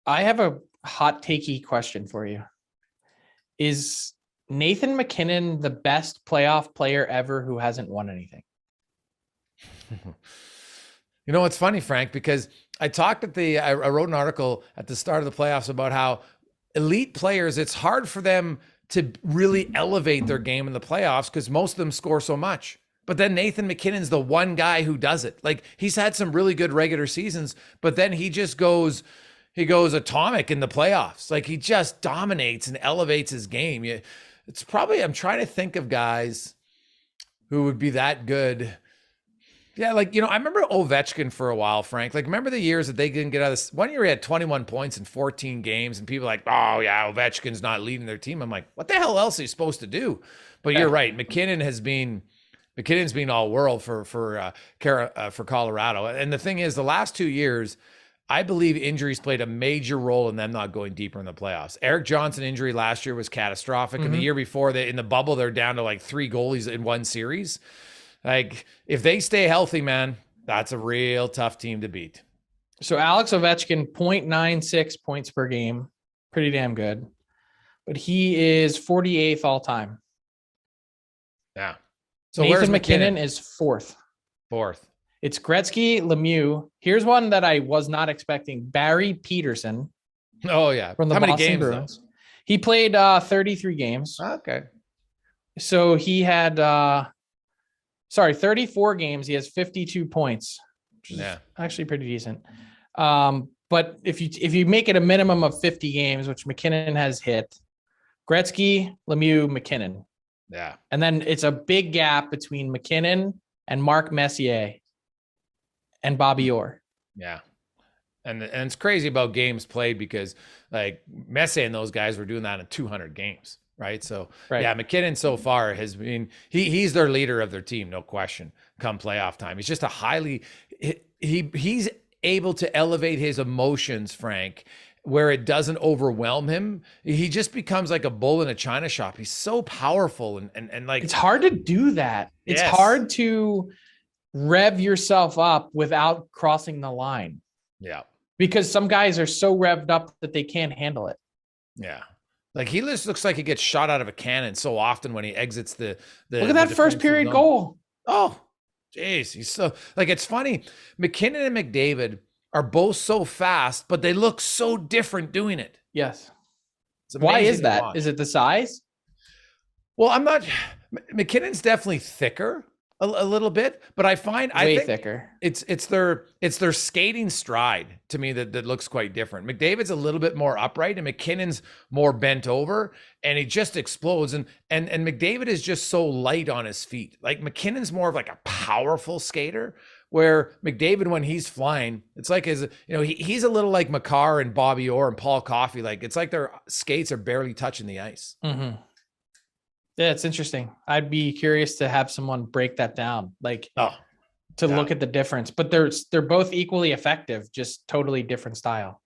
I have a hot takey question for you. Is Nathan MacKinnon the best playoff player ever who hasn't won anything? You know, it's funny, Frank, because I wrote an article at the start of the playoffs about how elite players, it's hard for them to really elevate their game in the playoffs because most of them score so much. But then Nathan MacKinnon's the one guy who does it. Like, he's had some really good regular seasons, but then he goes atomic in the playoffs. Like, he just dominates and elevates his game. I'm trying to think of guys who would be that good. Yeah, I remember Ovechkin for a while, Frank. Like, remember the years that they didn't get out of this? One year he had 21 points in 14 games, and people were like, oh, yeah, Ovechkin's not leading their team. I'm like, what the hell else is he supposed to do? But you're right. MacKinnon's been all world for Colorado. And the thing is, the last 2 years, I believe injuries played a major role in them not going deeper in the playoffs. Erik Johnson injury last year was catastrophic. And the year before, in the bubble, they're down to like 3 goalies in one series. Like, if they stay healthy, man, that's a real tough team to beat. So Alex Ovechkin, 0.96 points per game. Pretty damn good. But he is 48th all time. Yeah. So Nathan MacKinnon is fourth. It's Gretzky, Lemieux. Here's one that I was not expecting. Barry Peterson. Oh, yeah. From the How Boston many games, Bruins. He played 33 games. Okay. So he had 34 games. He has 52 points, which is actually pretty decent. But if you make it a minimum of 50 games, which MacKinnon has hit, Gretzky, Lemieux, MacKinnon. Yeah. And then it's a big gap between MacKinnon and Mark Messier and Bobby Orr. Yeah. And it's crazy about games played because like Messier and those guys were doing that in 200 games. Right. So, yeah, MacKinnon so far has been, he's their leader of their team. No question. Come playoff time. He's just he's able to elevate his emotions, Frank, where it doesn't overwhelm him. He just becomes like a bull in a china shop. He's so powerful and like, it's hard to do that. It's hard to rev yourself up without crossing the line. Yeah. Because some guys are so revved up that they can't handle it. Yeah. Like, he just looks like he gets shot out of a cannon so often when he exits the look at that first period goal. Oh, geez. He's so, like, it's funny. MacKinnon and McDavid are both so fast, but they look so different doing it. Yes. Why is that? Is it the size? Well, MacKinnon's definitely thicker a little bit, but I think thicker. It's their skating stride to me that looks quite different. McDavid's a little bit more upright and MacKinnon's more bent over, and he just explodes. And McDavid is just so light on his feet. Like, MacKinnon's more of like a powerful skater, where McDavid, when he's flying, it's like he's a little like Makar and Bobby Orr and Paul Coffey. Like, it's like their skates are barely touching the ice. Mm-hmm. Yeah, it's interesting. I'd be curious to have someone break that down, look at the difference. But they're both equally effective, just totally different style.